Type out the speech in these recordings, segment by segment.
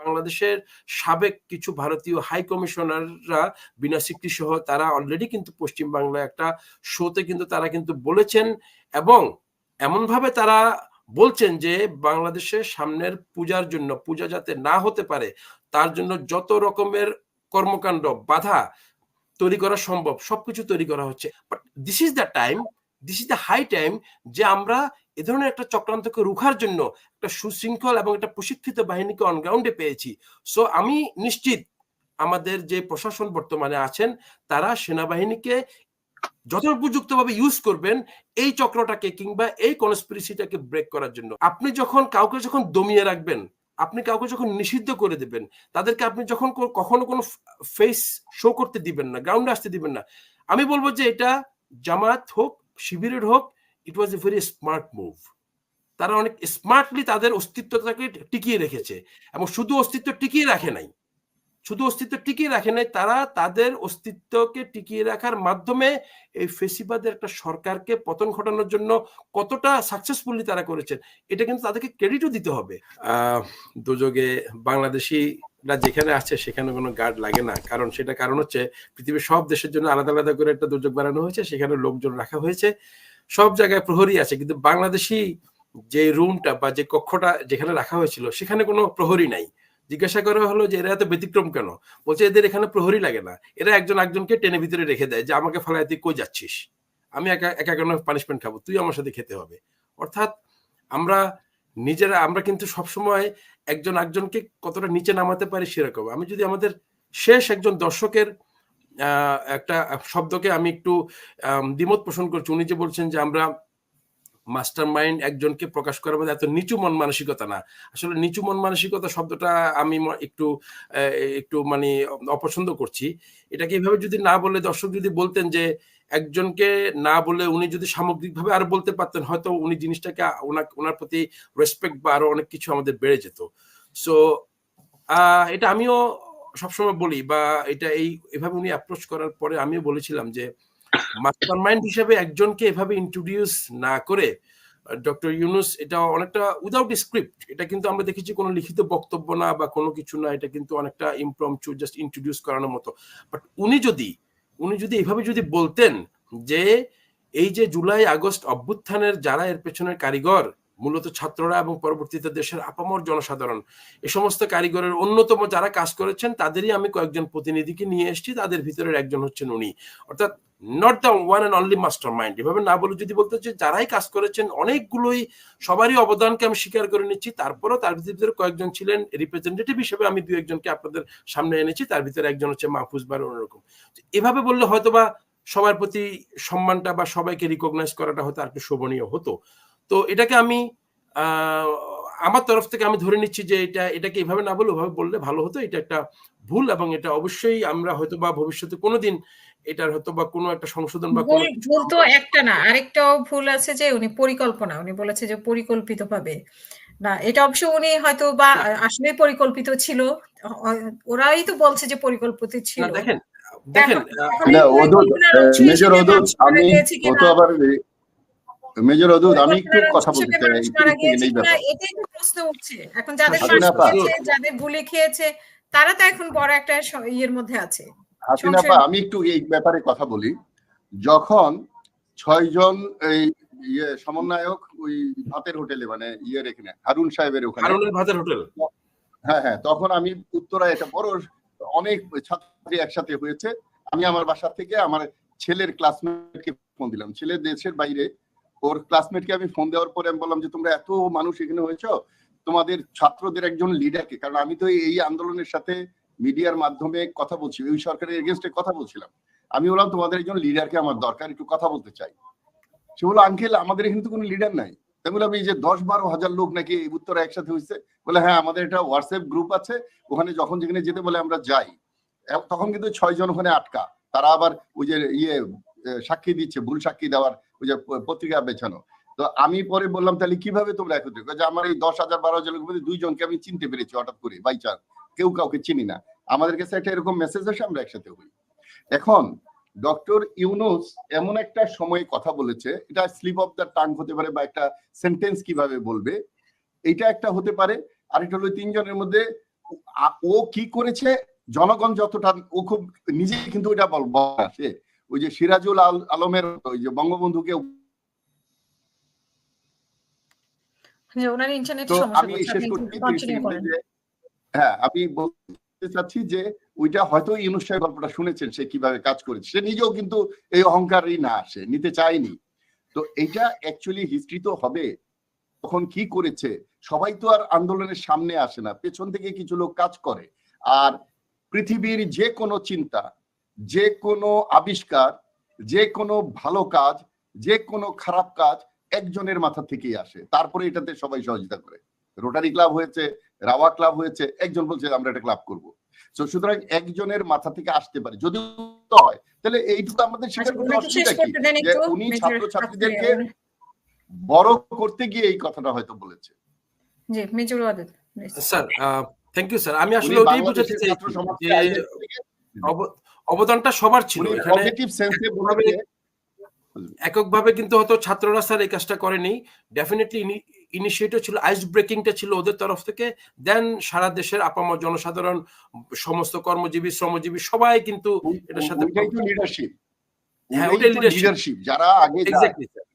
বাংলাদেশের সাবেক কিছু ভারতীয় হাই কমিশনাররা বিনা সিকরি সহ তারা অলরেডি কিন্তু পশ্চিম বাংলায় একটা শোতে কিন্তু তারা কিন্তু বলেছেন, এবং এমনভাবে তারা বলছেন যে বাংলাদেশের সামনের পূজার জন্য, পূজা যাতে না হতে পারে তার জন্য যত রকমের কর্মকাণ্ড বাধা তৈরি করা সম্ভব সবকিছু তৈরি করা হচ্ছে। But this is the time, this is the high time যে আমরা এ ধরনের একটা চক্রান্তকে রুখার জন্য একটা সুশৃঙ্খল এবং একটা প্রশিক্ষিত বাহিনীকে অন গ্রাউন্ডে পেয়েছি। সো আমি নিশ্চিত আমাদের যে প্রশাসন বর্তমানে আছেন তারা সেনাবাহিনীকে যথোপযুক্তভাবে ইউজ করবেন এই চক্রটাকে কিংবা এই কনস্পিরেসিটাকে ব্রেক করার জন্য। আপনি কাউকে যখন দমিয়ে রাখবেন, আপনি কাউকে যখন নিষিদ্ধ করে দেবেন, তাদেরকে আপনি যখন কখনো কোনো ফেস শো করতে দিবেন না, গ্রাউন্ডে আসতে দিবেন না, আমি বলবো যে এটা জামাত হোক, শিবিরের হোক, ইট ওয়াজ এ ভেরি স্মার্ট মুভ। তারা অনেক স্মার্টলি তাদের অস্তিত্বটাকে টিকিয়ে রেখেছে, এবং শুধু অস্তিত্ব টিকিয়ে রাখে নাই, তারা তাদের অস্তিত্বকে টিকিয়ে রাখার মাধ্যমে এই ফেসিবাদের একটা সরকারকে পতন ঘটানোর জন্য কতটা সাকসেসফুলি তারা করেছেন এটা কিন্তু তাদেরকে ক্রেডিটও দিতে হবে। দুযোগে বাংলাদেশিরা যেখানে আছে সেখানে কোনো গার্ড লাগে না, কারণ হচ্ছে পৃথিবীর সব দেশের জন্য আলাদা আলাদা করে একটা দুর্যোগ বানানো হয়েছে, সেখানে লোকজন রাখা হয়েছে, সব জায়গায় প্রহরী আছে, কিন্তু বাংলাদেশি যে রুমটা বা যে কক্ষটা যেখানে রাখা হয়েছিল সেখানে কোনো প্রহরী নাই। জিজ্ঞাসা করা হলো যে এরা এত ব্যতিক্রম কেন, বলছে এদের এখানে প্রহরী লাগে না, এরা একজন একজনকে টেনে ভিতরে রেখে দেয় যে আমাকে ফেলায় তুই কই যাচ্ছিস, আমি একা কেন পানিশমেন্ট খাবো, তুই আমার সাথে খেতে হবে। অর্থাৎ আমরা কিন্তু সবসময় একজন একজনকে কতটা নিচে নামাতে পারি সেরকম। আমি যদি আমাদের শেষ একজন দর্শকের একটা শব্দকে আমি একটু দ্বিমত পোষণ করছি, উনি যে বলছেন যে আমরা মাস্টার মাইন্ড একজনকে প্রকাশ করার মধ্যে এত নিচু মন মানসিকতা না। আসলে নিচু মন মানসিকতা শব্দটা আমি একটু মানে অপছন্দ করছি। এটাকে এইভাবে যদি না বলে, দর্শক যদি বলতেন যে একজনকে না বলে উনি যদি সামগ্রিকভাবে আরো বলতে পারতেন, হয়তো উনি জিনিসটাকে ওনার প্রতি রেসপেক্ট বা আরো অনেক কিছু আমাদের বেড়ে যেত। সো এটা আমিও সবসময় বলি, বা এটা এভাবে উনি অ্যাপ্রোচ করার পরে আমিও বলেছিলাম যে মাস্টার মাইন্ড হিসেবে একজনকে এভাবে ইন্ট্রোডিউস না করে ডক্টর ইউনূস এটা অনেকটা উইদাউট স্ক্রিপ্ট, এটা কিন্তু আমরা দেখেছি কোনো লিখিত বক্তব্য না বা কোনো কিছু না, এটা কিন্তু অনেকটা ইমপ্রম্পচু জাস্ট ইন্ট্রোডিউস করানোর মতো। বাট উনি যদি এভাবে যদি বলতেন যে এই যে জুলাই আগস্ট অভ্যুত্থানের যারা এর পেছনের কারিগর, মূলত ছাত্ররা এবং পরবর্তীতে দেশের আপামর জনসাধারণ, এ সমস্ত কারিগরের অন্যতম যারা কাজ করেছেন তাদেরই আমি কয়েকজন প্রতিনিধিকে নিয়ে এসেছি, তাদের ভিতরের একজন হচ্ছেন উনি, অর্থাৎ not the one and only master mind. এভাবে না বলে যদি বলতে যে যারাই কাজ করেছেন অনেকগুলোই, সবারই অবদানকে আমি স্বীকার করে নিচ্ছি, তারপরেও তার ভিতরে কয়েকজন ছিলেন রিপ্রেজেন্টেটিভ হিসেবে, আমি দু একজনকে আপনাদের সামনে এনেছি, তার ভিতরে একজন হচ্ছে মাহফুজ বার অন্যরকম। এভাবে বললে হয়তোবা সবার প্রতি সম্মানটা বা সবাইকে রিকগনাইজ করাটা হয়তো আর একটু শোভনীয় হতো। তো এটাকে আমি আমার তরফ থেকে আমি ধরে নিচ্ছি যে এটাকে এভাবে না বলে ওভাবে বললে ভালো হতো। এটা একটা ভুল, এবং এটা অবশ্যই আমরা হয়তো বা ভবিষ্যতে কোনোদিন এটার হয়তো বা কোনো একটা সংশোধন বা ভুল তো একটা না, আরেকটাও ভুল আছে যে উনি বলেছে যে পরিকল্পিতভাবে না, এটা অবশ্য উনি হয়তো বা আসলে পরিকল্পিত ছিল, ওরাই তো বলছে যে পরিকল্পিত ছিল। দেখেন মেজর অদূত, আমি একটু কথা বলতে চাই। এটাই তো প্রশ্ন উঠছে এখন, যাদের গুলি খেয়েছে তারা তো এখন বড় একটা ইয়ের মধ্যে আছে। হাসিনা আপা, আমি একটু এই ব্যাপারে কথা বলি। যখন 6 জন এই সমন্বয়ক ওই ভাতের হোটেলে, মানে এখানে হারুন সাহেবের ওখানে ভাতের হোটেল, হ্যাঁ, তখন আমি উত্তরায় একটা বড় অনেক ছাত্রী একসাথে হয়েছে, আমি আমার বাসা থেকে আমার ছেলের ক্লাসমেটকে ফোন দিলাম, ছেলে দেশের বাইরে, ওর ক্লাসমেটকে আমি ফোন দেওয়ার পরে আমি বললাম যে তোমরা এত মানুষ এখানে হয়েছো, তোমাদের ছাত্রদের একজন লিডারকে, কারণ আমি তো এই আন্দোলনের সাথে মিডিয়ার মাধ্যমে কথা বলছি, ওই সরকারের এগেনস্টে কথা বলছিলাম, আমি বললাম তোমাদের একজন লিডারকে আমার দরকার, একটু কথা বলতে চাই। সে বললো আঙ্কেল আমাদের এখানে তো কোনো লিডার নাই। তাই বললাম এই যে 10-12 হাজার লোক নাকি উত্তরে একসাথে হয়েছে, বলে হ্যাঁ আমাদের একটা হোয়াটসঅ্যাপ গ্রুপ আছে, ওখানে যখন যেখানে যেতে বলে আমরা যাই। তখন কিন্তু 6 জন ওখানে আটকা, তারা আবার ওই যে সাক্ষী দিচ্ছে, ভুল সাক্ষী দেওয়ার ওই যে পত্রিকা বেছানো। তো আমি পরে বললাম তাহলে কিভাবে তোমরা একত্রিত, যে আমার এই 10,000-12,000 লোকের মধ্যে 2 জনকে আমি চিনতে পেরেছি হঠাৎ করে বাই চান্স, কেউ কাউকে চিনি না, আমাদের কাছে একটা এরকম মেসেজ আসে, আমরা একসাথে হই। এখন ডক্টর ইউনূস এমন একটা সময় কথা বলেছে, এটা স্লিপ অফ দ্য টাং হতে পারে বা একটা সেন্টেন্স কিভাবে বলবে, এটা একটা হতে পারে। আরেকটা হলো 3 জনের মধ্যে ও কি করেছে জনগণ যতটা, ও খুব নিজে কিন্তু ওইটা বলে, ওই যে সিরাজুল আলমের ওই যে বঙ্গবন্ধুকে, ওনার ইন্টারনেটে তো সমস্যা আমি করছে, শেষ আপনি করছি কন্টিনিউ করেন। যে হ্যাঁ, আমি বলতে চাচ্ছি যে ওইটা হয়তো ইউনূস সাহেব গল্পটা শুনেছেন, সে কিভাবে কাজ করেছে, সে নিজেও কিন্তু এই অহংকারই না, সে নিতে চায়নি। তো এইটা অ্যাকচুয়ালি হিস্ট্রি তো হবে, তখন কি করেছে, সবাই তো আর আন্দোলনের সামনে আসে না, পেছন থেকে কিছু লোক কাজ করে। আর পৃথিবীর যে কোনো চিন্তা, যে কোনো আবিষ্কার, যে কোনো ভালো কাজ, যে কোনো খারাপ কাজ একজনের মাথা থেকেই আসে, তারপরে এটাতে সবাই সহযোগিতা করে। রোটারি ক্লাব হয়েছে, রাওয়া ক্লাব হয়েছে, একজন বলছে আমরা একটা ক্লাব করবো। সুতরাং একজনের মাথা থেকে আসতে পারে, যদি হয় তাহলে এইটুকু আমাদের স্বীকার করতে অসুবিধা কি, যে উনি ছাত্রছাত্রীদেরকে বড় করতে গিয়ে এই কথাটা হয়তো বলেছে। জি, major Wadud sir, thank you sir. আমি উনি আসলে ওটাই বোঝাতে বাংলাদেশের ছাত্র চাইছি সমাজকে যে অবদানটা সবার ছিল উনি এখানে। পজিটিভ সেন্সে বলে দিয়ে এককভাবে কিন্তু হয়তো ছাত্ররা স্যার এই কাজটা করেনি, ডেফিনেটলি ইনিশিয়েটিভ ছিল, আইস ব্রেকিংটা ছিল ওদের তরফ থেকে। দেন সারা দেশের আপামর জনসাধারণ, সমস্ত কর্মজীবী, শ্রমজীবী সবাই কিন্তু এটার সাথে, ওইটাই তো লিডারশিপ। হ্যাঁ ওটাই লিডারশিপ, যারা আগে যায়, এক্স্যাক্টলি স্যার।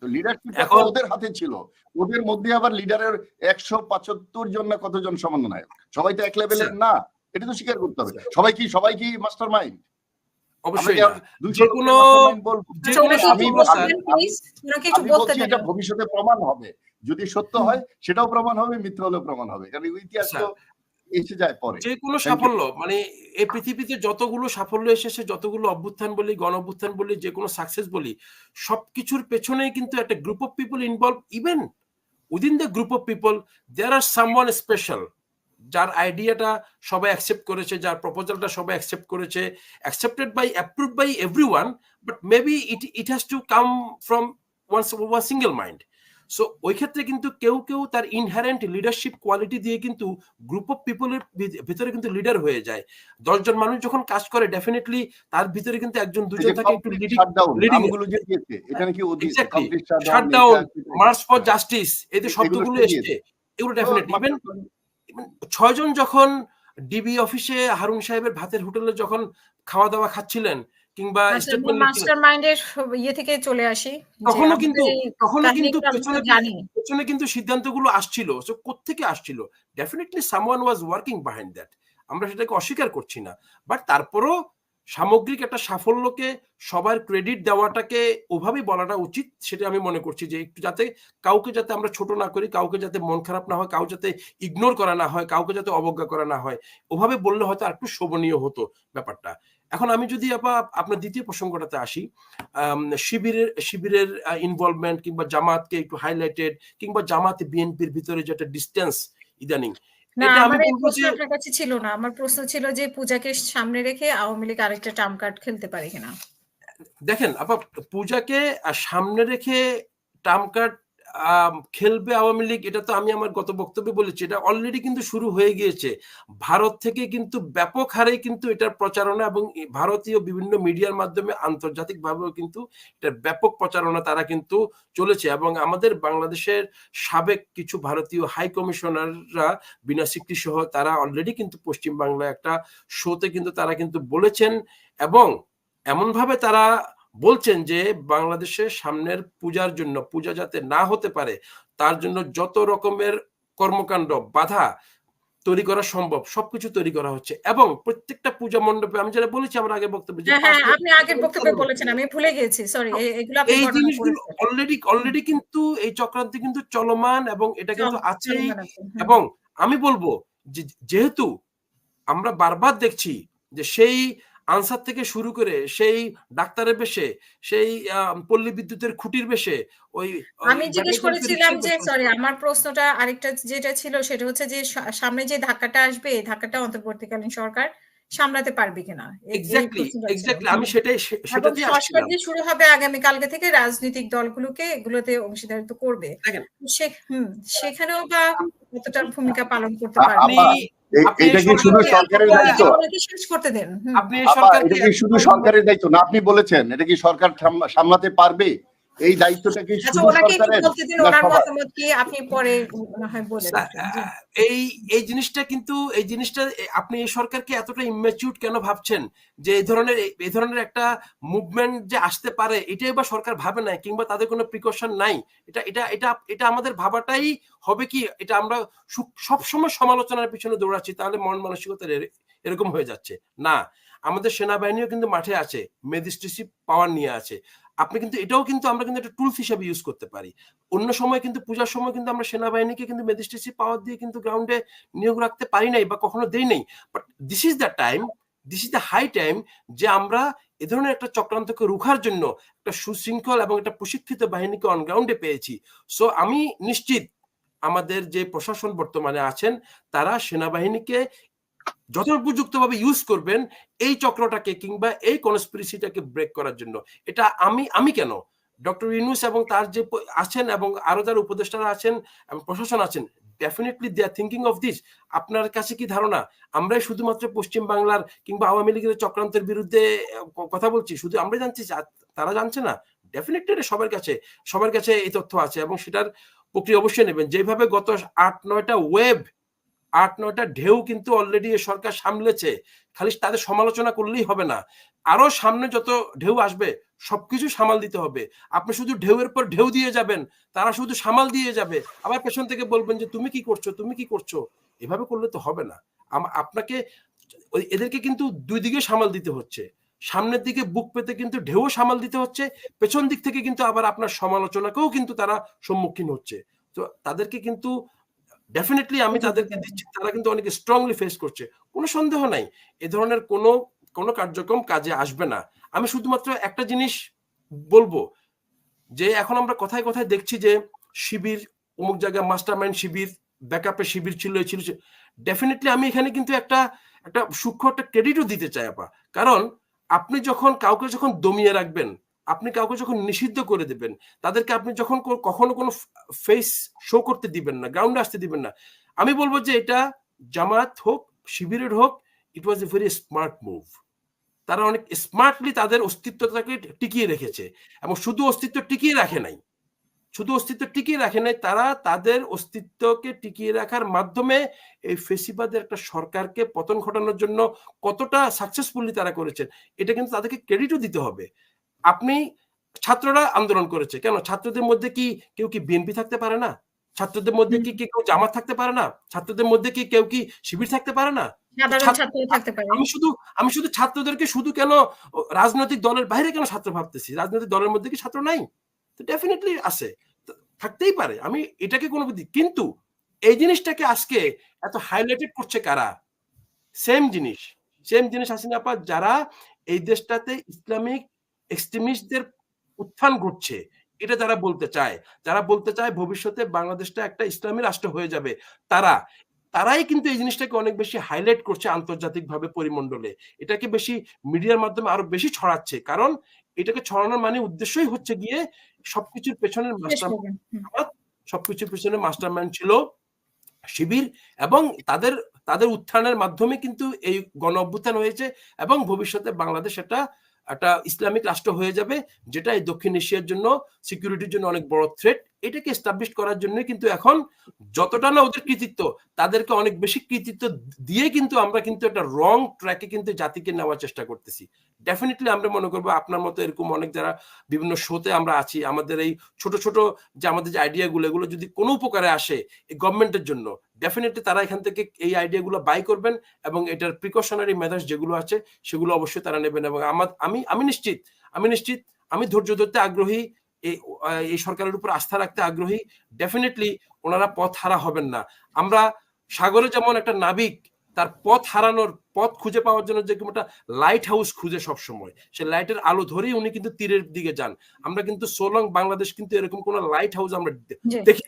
তো লিডারশিপ এখন ওদের হাতে ছিল। ওদের মধ্যে আবার লিডারের 175 জন না কতজন সমন্বয়ক, সবাই তো এক লেভেলের না, এটা তো স্বীকার করতে হবে। সবাই কি মাস্টার মাইন্ড? অবশ্যই না। যে কোনো এটা ভবিষ্যতে প্রমাণ হবে, যদি সত্য হয় সেটাও প্রমাণ হবে, মিথ্যা হলেও প্রমাণ হবে, কারণ ইতিহাস তো এসে যায় পরে। যে কোনো সাফল্য, মানে এই পৃথিবীতে যতগুলো সাফল্য এসেছে, যতগুলো অভ্যুত্থান বলি, গণ অভ্যুত্থান বলি, যে কোনো সাকসেস বলি, সবকিছুর পেছনেই কিন্তু একটা group of people involve. Even within the group of people there are someone special, যার আইডিয়াটা সবাই অ্যাকসেপ্ট করেছে, যার প্রপোজালটা সবাই অ্যাকসেপ্ট করেছে, accepted by, approved by everyone, but maybe it has to come from one single mind. So ওই ক্ষেত্রে কিন্তু কেউ কেউ তার ইনহারেন্ট লিডারশিপ কোয়ালিটি দিয়ে কিন্তু গ্রুপ অফ পিপলের ভিতরে কিন্তু লিডার হয়ে যায়। 10 জন মানুষ যখন কাজ করে, ডেফিনেটলি তার ভিতরে কিন্তু একজন দুজন থাকে একটু leading, shutdown, March for justice, এই যে শব্দগুলো এসছে, এগুলো ডেফিনেটলি। ইভেন 6 জন যখন ডিবি অফিসে হারুন সাহেবের ভাতের হোটেলে যখন খাওয়া দাওয়া খাচ্ছিলেন, কিংবা মাস্টারমাইন্ডের ইয়ে থেকে চলে আসি, তখনও কিন্তু পেছনে কিন্তু সিদ্ধান্তগুলো আসছিল। সো কোত্থেকে আসছিল? Definitely someone was working behind that, আমরা সেটাকে অস্বীকার করছি না। বাট তারপরও সামগ্রিক একটা সাফল্যকে সবার ক্রেডিট দেওয়াটাকে ওভাবেই বলাটা উচিত, সেটা আমি মনে করছি। যে একটু যাতে কাউকে যাতে আমরা ছোট না করি, কাউকে যাতে মন খারাপ না হয়, কাউ যাতে ইগনোর করা না হয়, কাউকে যাতে অবজ্ঞা করা না হয়, ওভাবে বললে হয়তো আর একটু শোভনীয় হতো ব্যাপারটা। এখন আমি যদি আপনার দ্বিতীয় প্রসঙ্গটাতে আসি, শিবিরের ইনভলভমেন্ট কিংবা জামাতকে একটু হাইলাইটেড, কিংবা জামাত বিএনপির ভিতরে যেটা ডিস্টেন্স ইদানিং, না, আমার এই প্রশ্ন আপনার কাছে ছিল না। আমার প্রশ্ন ছিল যে পূজাকে সামনে রেখে আওয়ামী লীগ আরেকটা টার্ম কার্ড খেলতে পারে কিনা। দেখেন আপা, পূজাকে সামনে রেখে টার্ম কার্ড খেলবে আওয়ামী লীগ, এটা তো আমি আমার গত বক্তব্যে বলেছি, এটা অলরেডি কিন্তু শুরু হয়ে গিয়েছে। ভারত থেকে কিন্তু ব্যাপক হারে কিন্তু এটার প্রচারণা, এবং ভারতীয় বিভিন্ন মিডিয়ার মাধ্যমে আন্তর্জাতিকভাবেও কিন্তু এটার ব্যাপক প্রচারণা তারা কিন্তু চলেছে। এবং আমাদের বাংলাদেশের সাবেক কিছু ভারতীয় হাই কমিশনাররা বিনা সিকরি সহ তারা অলরেডি কিন্তু পশ্চিম বাংলায় একটা শোতে কিন্তু তারা কিন্তু বলেছেন, এবং এমনভাবে তারা বলছেন যে বাংলাদেশের সামনের পূজার জন্য, পূজা যাতে না হতে পারে তার জন্য যত রকমের কর্মকাণ্ড বাধা তৈরি করা সম্ভব সবকিছু তৈরি করা হচ্ছে। এবং প্রত্যেকটা পূজা মণ্ডপে, আমি যেটা বলেছি আমার আগে বক্তব্যে, আপনি আগের বক্তব্যে বলেছেন, আমি ভুলে গেছি, সরি, এগুলো আপনি এই জিনিসগুলো অলরেডি কিন্তু এই চক্রান্ত কিন্তু চলমান, এবং এটা কিন্তু আছেই। এবং আমি বলবো যে যেহেতু আমরা বারবার দেখছি যে সেই আনসার থেকে শুরু করে সেই ডাক্তারের বেশে, সেই পল্লী বিদ্যুতের খুঁটির বেশে, ওই আমি জিজ্ঞেস করেছিলাম যে, সরি, আমার প্রশ্নটা আরেকটা যেটা ছিল সেটা হচ্ছে যে সামনে যে ধাক্কাটা আসবে, এই ধাক্কাটা অন্তর্বর্তীকালীন সরকার সামলাতে পারবে কিনা। এক্স্যাক্টলি আমি সেটাই সংস্কার যে শুরু হবে আগামী কালকে থেকে, রাজনৈতিক দলগুলোকে এগুলোতে অংশীদারিত্ব করবে, সেখানেও বা কতটা ভূমিকা পালন করতে পারবে। এটা কি শুধু সরকারের দায়িত্ব? শেষ করতে দেন। এটা কি শুধু সরকারের দায়িত্ব না? আপনি বলেছেন এটা কি সরকার সামলাতে পারবে, এই দায়িত্বটা কি আচ্ছা, শুধু ওনাকে একটু সরকারের বলতে দিন, না ওনার সবার? মতামত কি আপনি পরে মনে হয় বলে দিবেন। জি। এই এই জিনিসটা কিন্তু আপনি এই সরকারকে এতটা ইম্যাচিউর কেন ভাবছেন যে এই ধরনের একটা মুভমেন্ট যে আসতে পারে এটাই বা সরকার ভাবে না, কিংবা তাদের কোনো প্রিকশন নাই? এটা এটা এটা এটা আমাদের ভাবাটাই হবে কি, এটা আমরা সবসময় সমালোচনার পিছনে দৌড়াচ্ছি, তাহলে মন মানসিকতা এরকম হয়ে যাচ্ছে না। আমাদের সেনাবাহিনীও কিন্তু মাঠে আছে, ম্যাজিস্ট্রেসি পাওয়ার নিয়ে আছে। আপনি কিন্তু এটাও কিন্তু আমরা কিন্তু একটা টুলস হিসেবে ইউজ করতে পারি। অন্য সময় কিন্তু পূজার সময় কিন্তু আমরা সেনাবাহিনীকে কিন্তু ম্যাজিস্ট্রেসি পাওয়ার দিয়ে কিন্তু গ্রাউন্ডে নিয়োগ রাখতে পারি নাই বা কখনো দেই নাই। But this is the time, this is the high time যে আমরা এ ধরনের একটা চক্রান্তকে রুখার জন্য একটা সুশৃঙ্খল এবং একটা প্রশিক্ষিত বাহিনীকে অন গ্রাউন্ডে পেয়েছি। সো আমি নিশ্চিত আমাদের যে প্রশাসন বর্তমানে আছেন তারা সেনাবাহিনীকে যথোপযুক্তভাবে ইউজ করবেন এই চক্রটাকে কিংবা এই কনস্পিরেসিটাকে ব্রেক করার জন্য। এটা আমি কেন, ডক্টর ইউনূস এবং তার যে আছেন এবং আরো যারা উপদেষ্টারা আছেন এবং প্রশাসন আছেন, definitely they are thinking of this. আপনার কাছে কি ধারণা আমরাই শুধুমাত্র পশ্চিম বাংলার কিংবা আওয়ামী লীগের চক্রান্তের বিরুদ্ধে কথা বলছি, শুধু আমরাই জানছি, তারা জানছে না? ডেফিনেটলি সবার কাছে এই তথ্য আছে এবং সেটার প্রক্রিয়া অবশ্যই নেবেন। যেভাবে গত 8-9টা ঢেউ কিন্তু অলরেডি সরকার সামলেছে, খালি তাদের সমালোচনা করলেই হবে না, আরো সামনে যত ঢেউ আসবে সবকিছু সামাল দিতে হবে। আপনি শুধু ঢেউয়ের পর ঢেউ দিয়ে যাবেন, তারা শুধু সামাল দিয়ে যাবে, আবার পেছন থেকে বলবেন যে তুমি কি করছো। এভাবে করলে তো হবে না। আপনাকে এদেরকে কিন্তু দুই দিকে সামাল দিতে হচ্ছে। সামনের দিকে বুক পেতে কিন্তু ঢেউ সামাল দিতে হচ্ছে, পেছন দিক থেকে কিন্তু আবার আপনার সমালোচনাকেও কিন্তু তারা সম্মুখীন হচ্ছে। তো তাদেরকে কিন্তু ডেফিনেটলি আমি তাদেরকে দিচ্ছি, তারা কিন্তু অনেক স্ট্রংলি ফেস করছে, কোনো সন্দেহ নাই। এ ধরনের কোনো কার্যক্রম কাজে আসবে না। আমি শুধুমাত্র একটা জিনিস বলবো যে এখন আমরা কথায় কথায় দেখছি যে শিবির অমুক জায়গায় মাস্টারমাইন্ড শিবির, ব্যাকআপে শিবির ছিল, ডেফিনেটলি আমি এখানে কিন্তু একটা সূক্ষ্ম একটা ক্রেডিটও দিতে চাই আপা। কারণ আপনি কাউকে যখন দমিয়ে রাখবেন, আপনি কাউকে যখন নিষিদ্ধ করে দেবেন, তাদেরকে আপনি যখন কখনো কোনো ফেস শো করতে দিবেন না, গ্রাউন্ডে আসতে দিবেন না, আমি বলবো যে এটা জামাত হোক, শিবিরের হোক, ইট ওয়াজ এ ভেরি স্মার্ট মুভ। তারা অনেক স্মার্টলি তাদের অস্তিত্বটাকে টিকিয়ে রেখেছে এবং শুধু অস্তিত্ব টিকিয়ে রাখে নাই, তারা তাদের অস্তিত্বকে টিকিয়ে রাখার মাধ্যমে এই ফেসিবাদের একটা সরকারকে পতন ঘটানোর জন্য কতটা সাকসেসফুলি তারা করেছেন, এটা কিন্তু তাদেরকে ক্রেডিটও দিতে হবে। আপনি ছাত্ররা আন্দোলন করেছে, কেন ছাত্রদের মধ্যে কি কেউ কি বিএনপি থাকতে পারে না? ছাত্রদের মধ্যে কি কেউ জামাত থাকতে পারে না? ছাত্রদের মধ্যে কি কেউ কি শিবির থাকতে পারে না? আমি শুধু ছাত্রদেরকে শুধু কেন রাজনৈতিক দলের বাইরে কেন ছাত্র ভাবতেছি? রাজনৈতিক দলের মধ্যে কি ছাত্র নাই? তো ডেফিনেটলি আছে, থাকতেই পারে, আমি এটাকে কোনো বুদ্ধি, কিন্তু এই জিনিসটাকে আজকে এত হাইলাইটেড করছে কারা? সেম জিনিস হাসিনা আপা, যারা এই দেশটাতে ইসলামিক এক্সট্রিমিস্টদের উত্থান ঘটছে এটা যারা বলতে চায় ভবিষ্যতে বাংলাদেশটা একটা ইসলামী রাষ্ট্র হয়ে যাবে, তারাই কিন্তু এই জিনিসটাকে অনেক বেশি হাইলাইট করছে আন্তর্জাতিকভাবে পরিমণ্ডলে, এটাকে বেশি মিডিয়ার মাধ্যমে আরো বেশি ছড়াচ্ছে। কারণ এটাকে ছড়ানোর মানে উদ্দেশ্যই হচ্ছে গিয়ে সবকিছুর পেছনের মাস্টারমাইন্ড ছিল শিবির, এবং তাদের উত্থানের মাধ্যমে কিন্তু এই গণ অভ্যুত্থান হয়েছে এবং ভবিষ্যতে বাংলাদেশ একটা ইসলামিক রাষ্ট্র হয়ে যাবে, যেটা এই দক্ষিণ এশিয়ার জন্য সিকিউরিটির জন্য অনেক বড় থ্রেট। এটাকে এস্টাবলিশ করার জন্য কিন্তু এখন যতটা না ওদের কৃতিত্ব, তাদেরকে অনেক বেশি কৃতিত্ব দিয়ে কিন্তু আমরা কিন্তু একটা রং ট্র্যাকে কিন্তু জাতিকে নেওয়ার চেষ্টা করতেছি। ডেফিনেটলি আমরা মনে করবো আপনার মতো এরকম অনেক যারা বিভিন্ন শোতে আমরা আছি, আমাদের এই ছোট যে আমাদের যে আইডিয়াগুলো, এগুলো যদি কোনো উপকারে আসে এই গভর্নমেন্টের জন্য, ডেফিনেটলি তারা এখান থেকে এই আইডিয়াগুলো বাই করবেন এবং এটার প্রিকশনারি মেজার্স যেগুলো আছে সেগুলো অবশ্যই তারা নেবেন। এবং আমি নিশ্চিত আমি ধৈর্য ধরতে আগ্রহী, এই সরকারের উপর আস্থা রাখতে আগ্রহী। ডেফিনেটলি ওনারা পথ হারা হবেন না। আমরা সাগরে যেমন একটা নাবিক তার পথ খুঁজে পাওয়ার জন্য যে একটা লাইট হাউস খুঁজে সবসময়, সে লাইটের আলো ধরেই উনি কিন্তু তীরের দিকে যান। আমরা কিন্তু সোলং বাংলাদেশ কিন্তু এরকম কোন লাইট হাউস আমরা দেখি।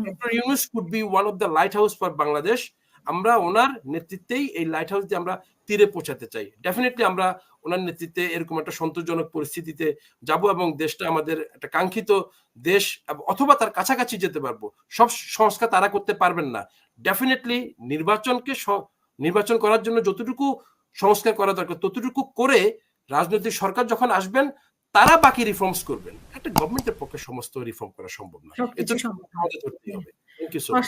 Doctor Yunus could be one of the light house for Bangladesh. আমরা ওনার নেতৃত্বেই এই লাইট হাউস দিয়ে আমরা তীরে পৌঁছাতে চাই। ডেফিনেটলি আমরা ওনার নেতৃত্বে এরকম একটা সন্তোষজনক পরিস্থিতিতে যাব এবং দেশটা আমাদের একটা কাঙ্ক্ষিত দেশ অথবা তার কাছাকাছি যেতে পারবো। সব সংস্কার তারা করতে পারবেন না। ডেফিনেটলি নির্বাচন করার জন্য যতটুকু সংস্কার করা দরকার ততটুকু করে রাজনৈতিক সরকার যখন আসবেন তারা বাকি রিফর্মস করবেন। একটা গভর্নমেন্টের পক্ষে সমস্ত রিফর্ম করা সম্ভব না। সবকিছু এটা সম্ভব না। আমাদের ধরতেই হবে। Thank you so much.